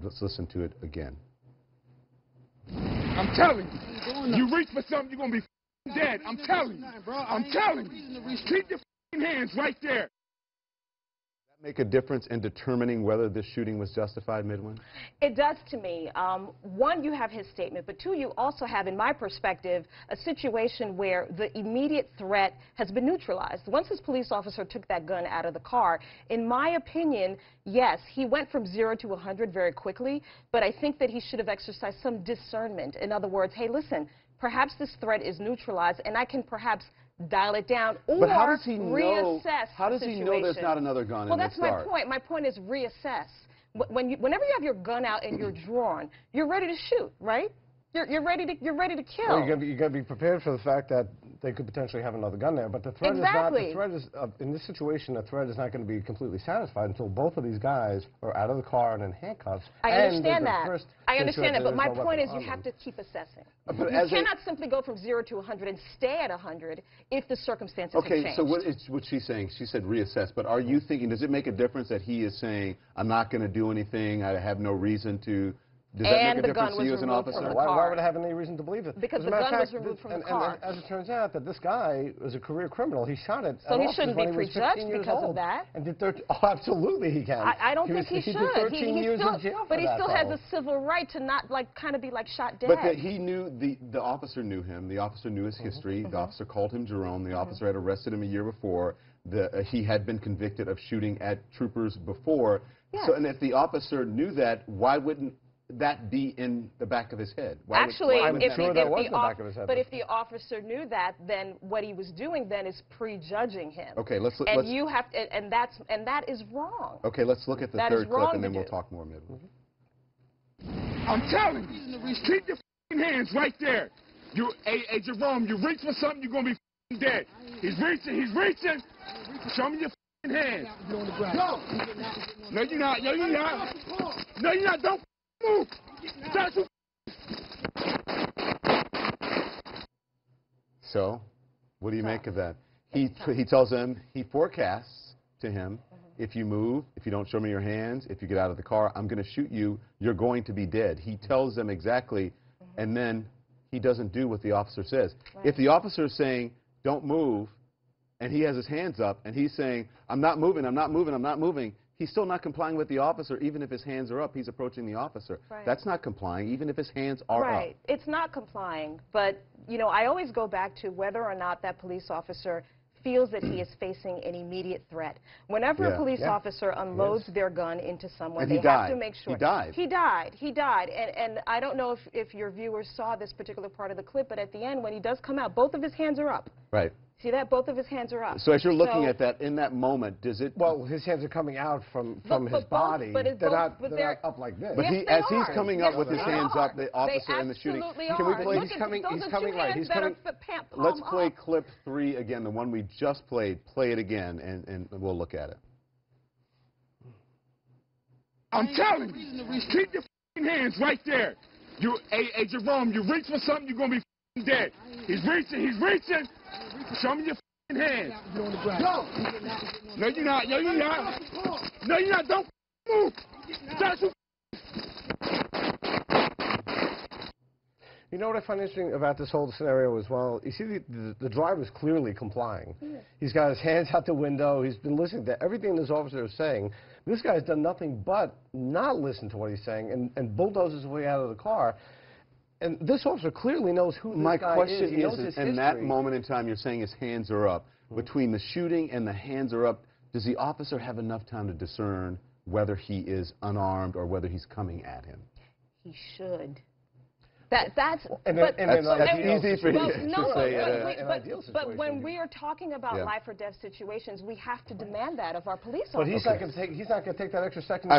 Let's listen to it again. I'm telling you, you reach for something, you're going to be dead. I'm telling you. I'm telling you. Keep your hands right there. Does that make a difference in determining whether this shooting was justified, Midwin? It does to me. One, you have his statement, but two, you also have, in my perspective, a situation where the immediate threat has been neutralized. Once this police officer took that gun out of the car, in my opinion, yes, he went from 0 to 100 very quickly, but I think that he should have exercised some discernment. In other words, hey, listen, perhaps this threat is neutralized, and I can perhaps dial it down or but how does he reassess how does the he situation. know there's not another gun well, in that's this my car? point. My point is reassess. Whenever you have your gun out and you're drawn, you're ready to shoot, right? You're ready to kill. Well, you got to be prepared for the fact that they could potentially have another gun there. But the threat exactly. is not. The threat is in this situation. The threat is not going to be completely satisfied until both of these guys are out of the car and in handcuffs. I understand that. I understand that. But my point is, you have to keep assessing. You cannot simply go from 0 to 100 and stay at 100 if the circumstances have changed. Okay, so what she's saying? She said reassess. But are you thinking? Does it make a difference that he is saying, "I'm not going to do anything. I have no reason to"? Does that make a difference to you as an officer? Why would I have any reason to believe it? Because the gun was removed from the car. And as it turns out, that this guy was a career criminal. He shot at so he shouldn't be prejudged because of that. And did absolutely he can. I don't think he should. Did 13 years in jail but he still has a civil right to not kind of be shot dead. But that he knew the officer knew him. The officer knew his history. The officer called him Jerome. The officer had arrested him a year before. He had been convicted of shooting at troopers before. Yes. So, and if the officer knew that, why wouldn't that be in the back of his head? Actually, but if the officer knew that, then what he was doing then is prejudging him. Okay, let's you have to, and that is wrong. Okay, let's look at the third clip and then we'll talk more, Midwin. I'm telling you, keep your hands right there. Hey, Jerome, you reach for something, you're gonna be dead. He's reaching. Show me your hands. No, you're not. No, you're not. No, you're not. Don't move. So, what do you make of that? He tells him, he forecasts to him, if you move, if you don't show me your hands, if you get out of the car, I'm going to shoot you, you're going to be dead. He tells them exactly, and then he doesn't do what the officer says. Right. If the officer is saying, don't move, and he has his hands up, and he's saying, I'm not moving, I'm not moving, I'm not moving, he's still not complying with the officer. Even if his hands are up, he's approaching the officer. Right. That's not complying, even if his hands are up. Right. It's not complying. But, you know, I always go back to whether or not that police officer feels that he is facing an immediate threat. Whenever a police officer unloads their gun into someone, they have to make sure. He died. He died. And I don't know if your viewers saw this particular part of the clip, but at the end, when he does come out, both of his hands are up. Right. See that? Both of his hands are up. So as you're looking at that, in that moment, does it... Well, his hands are coming out from his body. They're not up like this. But yes, as he's coming up with his hands up, the officer in the shooting... Can we play? He's coming right. He's coming... Let's play clip 3 again, the one we just played. Play it again, and we'll look at it. I'm telling you, keep your hands right there. Hey, Jerome, you reach for something, you're going to be dead. He's reaching. Show me your hands. No, you're not. No, you're not. No, you're not. Don't move. You know what I find interesting about this whole scenario as well? You see, the driver's clearly complying. Yeah. He's got his hands out the window. He's been listening to everything this officer is saying. This guy's done nothing but not listen to what he's saying and bulldozes his way out of the car. And this officer clearly knows who this guy is. My question is, in that moment in time, you're saying his hands are up. Between the shooting and the hands are up, does the officer have enough time to discern whether he is unarmed or whether he's coming at him? He should. That's easy for you to say. But when we are talking about life or death situations, we have to demand that of our police officers. But he's not going to take that extra second.